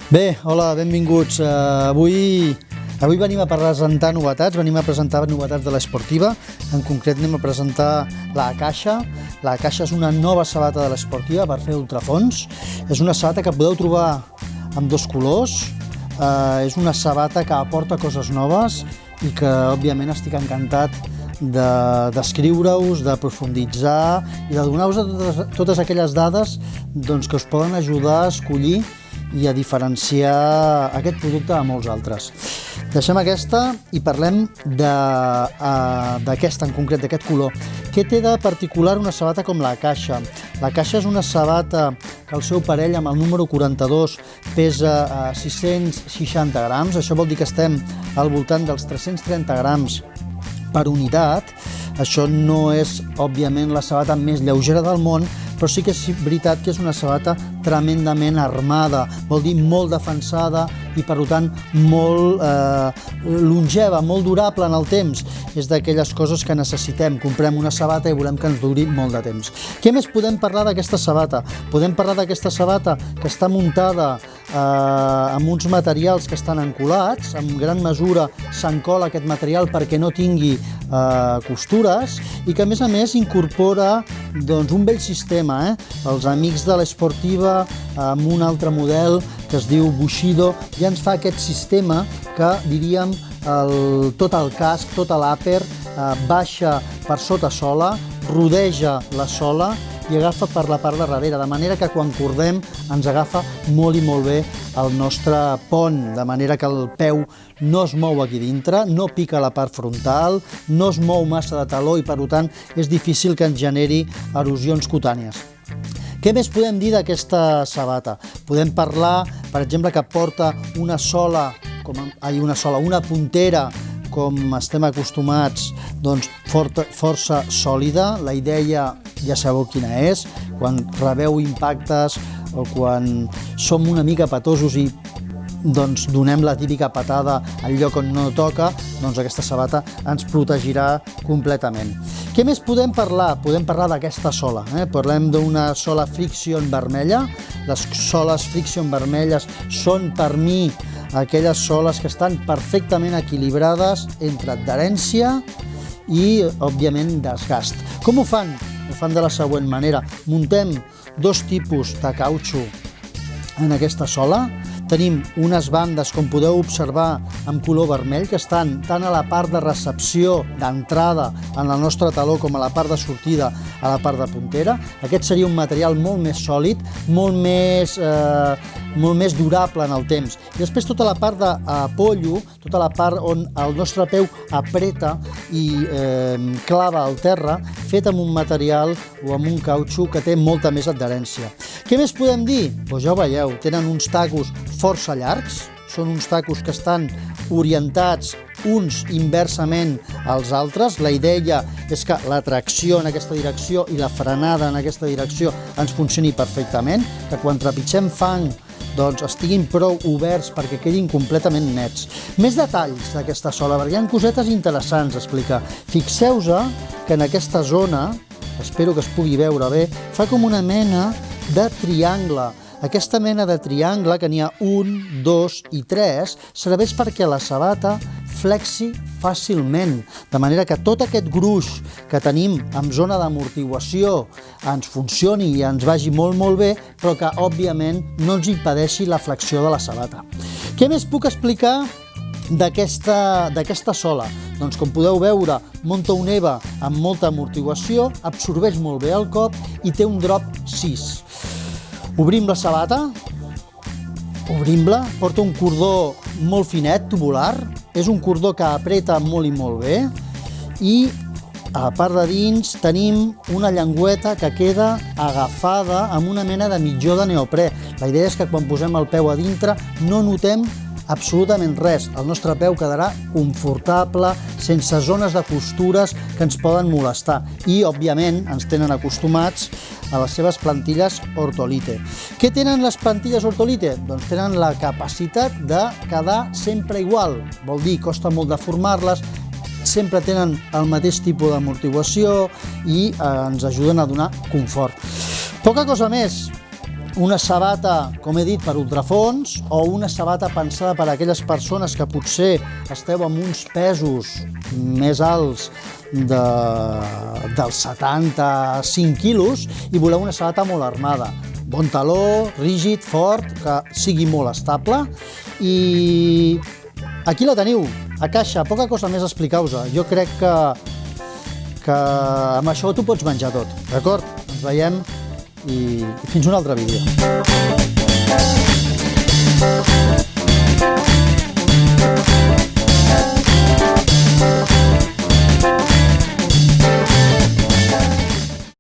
Bé, hola, benvinguts. Avui venim a presentar novetats, venim a presentar novetats de l'Esportiva. En concret anem a presentar la Caixa. La Caixa és una nova sabata de l'Esportiva per fer ultrafons. És una sabata que podeu trobar amb dos colors. És una sabata que aporta coses noves i que, òbviament, estic encantat de descriure-us, de profunditzar i de donar-vos totes aquelles dades que us poden ajudar a escollir i a diferenciar aquest producte de molts altres. Deixem aquesta i parlem d'aquesta en concret, d'aquest color. Què té de particular una sabata com la Caixa? La Caixa és una sabata que el seu parell amb el número 42 pesa 660 grams, això vol dir que estem al voltant dels 330 grams per unitat. Això no és, òbviament, la sabata més lleugera del món, però sí que és veritat que és una sabata tremendament armada, vol dir molt defensada i, per tant, molt longeva, molt durable en el temps. És d'aquelles coses que necessitem. Comprem una sabata i volem que ens duri molt de temps. Què més podem parlar d'aquesta sabata? Podem parlar d'aquesta sabata que està muntada amb uns materials que estan encolats. En gran mesura s'encola aquest material perquè no tingui costures i que, a més, incorpora un vell sistema. Els amics de l'Esportiva, amb un altre model que es diu Bushido, ja ens fa aquest sistema que, diríem, tot el casc, tot l'àper, baixa per sota sola, rodeja la sola i agafa per la part de darrere, de manera que quan cordem ens agafa molt i molt bé el nostre pont, de manera que el peu no es mou aquí dintre, no pica la part frontal, no es mou massa de taló i, per tant, és difícil que ens generi erosions cutànies. Què més podem dir d'aquesta sabata? Podem parlar, per exemple, que porta una puntera, com estem acostumats, força sòlida. La idea ja sabeu quina és. Quan rebeu impactes o quan som una mica petosos i donem la típica patada al lloc on no toca, aquesta sabata ens protegirà completament. Què més podem parlar? Podem parlar d'aquesta sola. Parlem d'una sola Friction vermella. Les soles Friction vermelles són, per mi, aquelles soles que estan perfectament equilibrades entre adherència i, òbviament, desgast. Com ho fan? Ho fan de la següent manera. Muntem dos tipus de cautxú en aquesta sola. Tenim unes bandes, com podeu observar, amb color vermell, que estan tant a la part de recepció, d'entrada en el nostre taló, com a la part de sortida, a la part de puntera. Aquest seria un material molt més sòlid, molt més durable en el temps. I després tota la part d'apollo, tota la part on el nostre peu apreta i clava al terra, fet amb un material o amb un cautxú que té molta més adherència. Què més podem dir? Doncs ja ho veieu, tenen uns tacos força llargs, són uns tacos que estan orientats uns inversament als altres. La idea és que la tracció en aquesta direcció i la frenada en aquesta direcció ens funcioni perfectament, que quan trepitgem fang estiguin prou oberts perquè quedin completament nets. Més detalls d'aquesta sola, perquè hi ha cosetes interessants a explicar. Fixeu-vos que en aquesta zona, espero que es pugui veure bé, fa com una mena de triangle. Aquesta mena de triangle, que n'hi ha 1, 2 i 3, serveix perquè la sabata flexi fàcilment, de manera que tot aquest gruix que tenim en zona d'amortiguació ens funcioni i ens vagi molt bé, però que, òbviament, no ens impedeixi la flexió de la sabata. Què més puc explicar d'aquesta sola? Doncs, com podeu veure, munta un EVA amb molta amortiguació, absorbeix molt bé el cop i té un drop 6. Obrim la sabata, obrim-la, porta un cordó molt finet, tubular, és un cordó que apreta molt i molt bé i a la part de dins tenim una llengüeta que queda agafada amb una mena de mitjó de neoprè. La idea és que quan posem el peu a dintre no notem absolutament res. El nostre peu quedarà confortable, sense zones de costures que ens poden molestar. I, òbviament, ens tenen acostumats a les seves plantilles Ortolite. Què tenen les plantilles Ortolite? Doncs tenen la capacitat de quedar sempre igual. Vol dir, costa molt de formar-les, sempre tenen el mateix tipus d'amortiguació i ens ajuden a donar confort. Poca cosa més. una sabata, com he dit, per ultrafons, o una sabata pensada per a aquelles persones que potser esteu amb uns pesos més alts dels 75 quilos i voleu una sabata molt armada. Bon taló, rígid, fort, que sigui molt estable. I aquí la teniu, a caixa, poca cosa més a explicar-vos. Jo crec que amb això t'ho pots menjar tot, d'acord? Ens veiem i fins un altre vídeo.